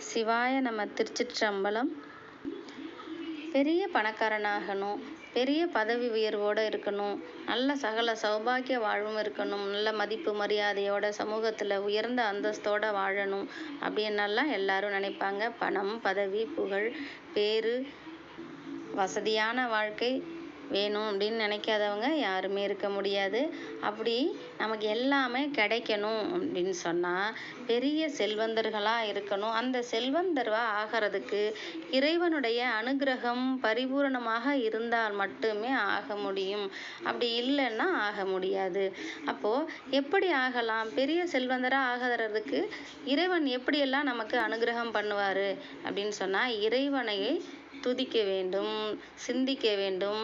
சிவாய நம. திருச்சிற்றம்பலம். பெரிய பணக்காரனாகணும், பெரிய பதவி உயர்வோடு இருக்கணும், நல்ல சகல சௌபாக்கிய வாழ்வும் இருக்கணும், நல்ல மதிப்பு மரியாதையோட சமூகத்தில் உயர்ந்த அந்தஸ்தோடு வாழணும் அப்படின்னெல்லாம் எல்லாரும் நினைப்பாங்க. பணம், பதவி, புகழ், பேரு, வசதியான வாழ்க்கை வேணும் அப்படின்னு நினைக்காதவங்க யாருமே இருக்க முடியாது. அப்படி நமக்கு எல்லாமே கிடைக்கணும் அப்படின்னு சொன்னால் பெரிய செல்வந்தர்களாக இருக்கணும். அந்த செல்வந்தர்களாக ஆகிறதுக்கு இறைவனுடைய அனுகிரகம் பரிபூரணமாக இருந்தால் மட்டுமே ஆக முடியும். அப்படி இல்லைன்னா ஆக முடியாது. அப்போது எப்படி ஆகலாம்? பெரிய செல்வந்தராக ஆகிறதுக்கு இறைவன் எப்படியெல்லாம் நமக்கு அனுகிரகம் பண்ணுவார் அப்படின்னு சொன்னால், இறைவனை துதிக்க வேண்டும், சிந்திக்க வேண்டும்,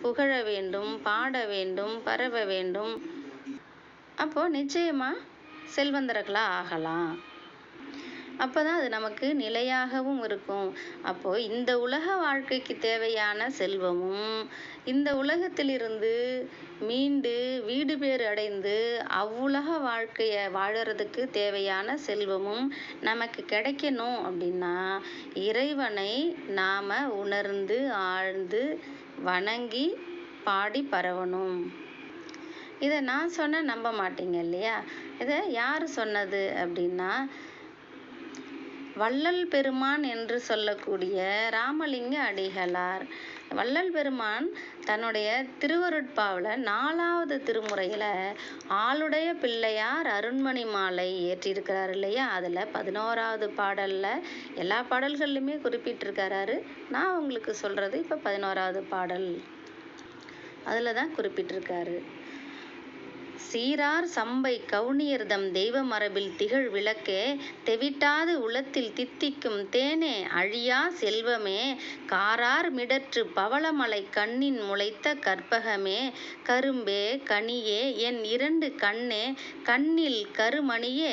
புகழ வேண்டும், பாட வேண்டும், பரவ வேண்டும். அப்போது நிச்சயமாக செல்வந்தர்களாக ஆகலாம். அப்போ தான் அது நமக்கு நிலையாகவும் இருக்கும். அப்போது இந்த உலக வாழ்க்கைக்கு தேவையான செல்வமும், இந்த உலகத்திலிருந்து மீண்டு வீடு பேர் அடைந்து அவ்வுலக வாழ்க்கையை வாழறதுக்கு தேவையான செல்வமும் நமக்கு கிடைக்கணும் அப்படின்னா இறைவனை நாம் உணர்ந்து ஆழ்ந்து வணங்கி பாடி பரவணும். இதை நான் சொன்ன நம்ப மாட்டீங்க இல்லையா? இதை யார் சொன்னது அப்படின்னா, வள்ளல் பெருமான் என்று சொல்லக்கூடிய ராமலிங்க அடிகளார். வள்ளல் பெருமான் தன்னுடைய திருவருட்பாவில் 4வது திருமுறையில் ஆளுடைய பிள்ளையார் அருண்மணி மாலை ஏற்றியிருக்கிறார் இல்லையா? அதில் 11வது பாடலில் எல்லா பாடல்கள்லையுமே குறிப்பிட்டிருக்கிறாரு. நான் உங்களுக்கு சொல்கிறது இப்போ 11வது பாடல், அதில் தான் குறிப்பிட்டிருக்காரு. சீரார் சம்பை கவுனியர்தம் தெய்வ மரபில் திகழ் விளக்கே, தெவிட்டாது உளத்தில் தித்திக்கும் தேனே, அழியா செல்வமே, காரார் மிடற்று பவளமலை கண்ணின் முளைத்த கற்பகமே, கரும்பே கனியே என் 2 கண்ணே, கண்ணில் கருமணியே,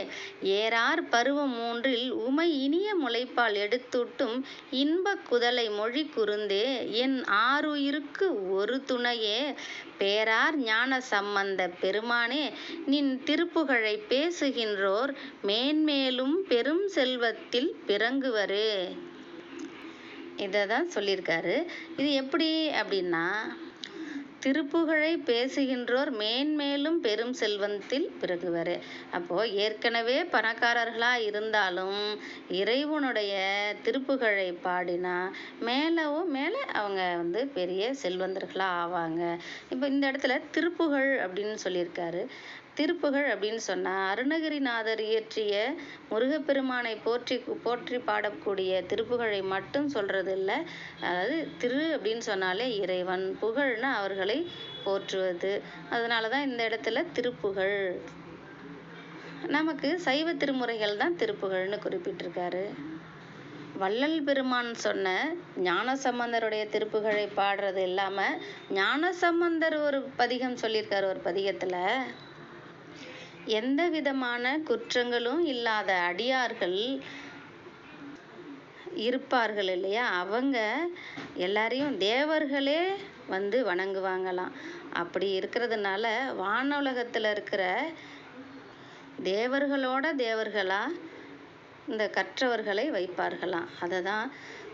ஏறார் பருவம் 3ல் உமை இனிய முளைப்பால் எடுத்தூட்டும் இன்பக் குதலை மொழி குருந்தே, என் ஆருயிருக்கு ஒரு துணையே, பேரார் ஞான சம்பந்த பெருமானே, நின் திருப்புகழை பேசுகின்றோர் மேன்மேலும் பெரும் செல்வத்தில் பிறங்குவரே. இதை தான் சொல்லியிருக்காரு. இது எப்படி அப்படின்னா, திருப்புகழை பேசுகின்றோர் மேன்மேலும் பெரும் செல்வத்தில் பிறகுவர். அப்போது ஏற்கனவே பணக்காரர்களாக இருந்தாலும் இறைவனுடைய திருப்புகழை பாடினா மேலே அவங்க பெரிய செல்வந்தர்களாக ஆவாங்க. இப்போ இந்த இடத்துல திருப்புகழ் அப்படின்னு சொல்லியிருக்காரு. திருப்புகழ் அப்படின்னு சொன்னால் அருணகிரிநாதர் இயற்றிய முருகப்பெருமானை போற்றி பாடக்கூடிய திருப்புகழை மட்டும் சொல்கிறது இல்லை. அதாவது திரு அப்படின்னு சொன்னாலே இறைவன், புகழ்னா அவர்களை போற்றுவது. அதனால தான் இந்த இடத்துல திருப்புகழ். நமக்கு சைவ திருமுறைகள் தான் திருப்புகழ்னு குறிப்பிட்டிருக்காரு. வள்ளல் பெருமான் சொன்ன ஞானசம்பந்தருடைய திருப்புகழை பாடுறது இல்லாமல் ஞானசம்பந்தர் ஒரு பதிகம் சொல்லியிருக்காரு. ஒரு பதிகத்தில் எந்த விதமான குற்றங்களும் இல்லாத அடியார்கள் இருப்பார்கள் இல்லையா? அவங்க எல்லாரையும் தேவர்களே வணங்குவாங்களாம். அப்படி இருக்கிறதுனால வானுலகத்தில் இருக்கிற தேவர்களாக இந்த கற்றவர்களை வைப்பார்களாம். அதை தான்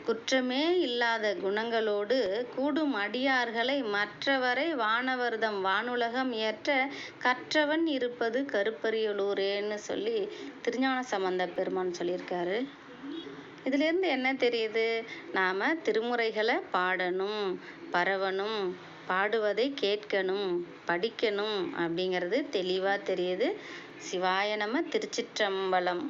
குற்றமே இல்லாத குணங்களோடு கூடும் அடியார்களை மற்றவரை வானவர்தம் வானுலகம் ஏற்ற கற்றவன் இருப்பது கருப்பரியலூரேன்னு சொல்லி திருஞான சம்பந்த பெருமான் சொல்லியிருக்காரு. இதிலிருந்து என்ன தெரியுது? நாம் திருமுறைகளை பாடணும், பரவணும், பாடுவதை கேட்கணும், படிக்கணும் அப்படிங்கிறது தெளிவாக தெரியுது. சிவாய நம. திருச்சிற்றம்பலம்.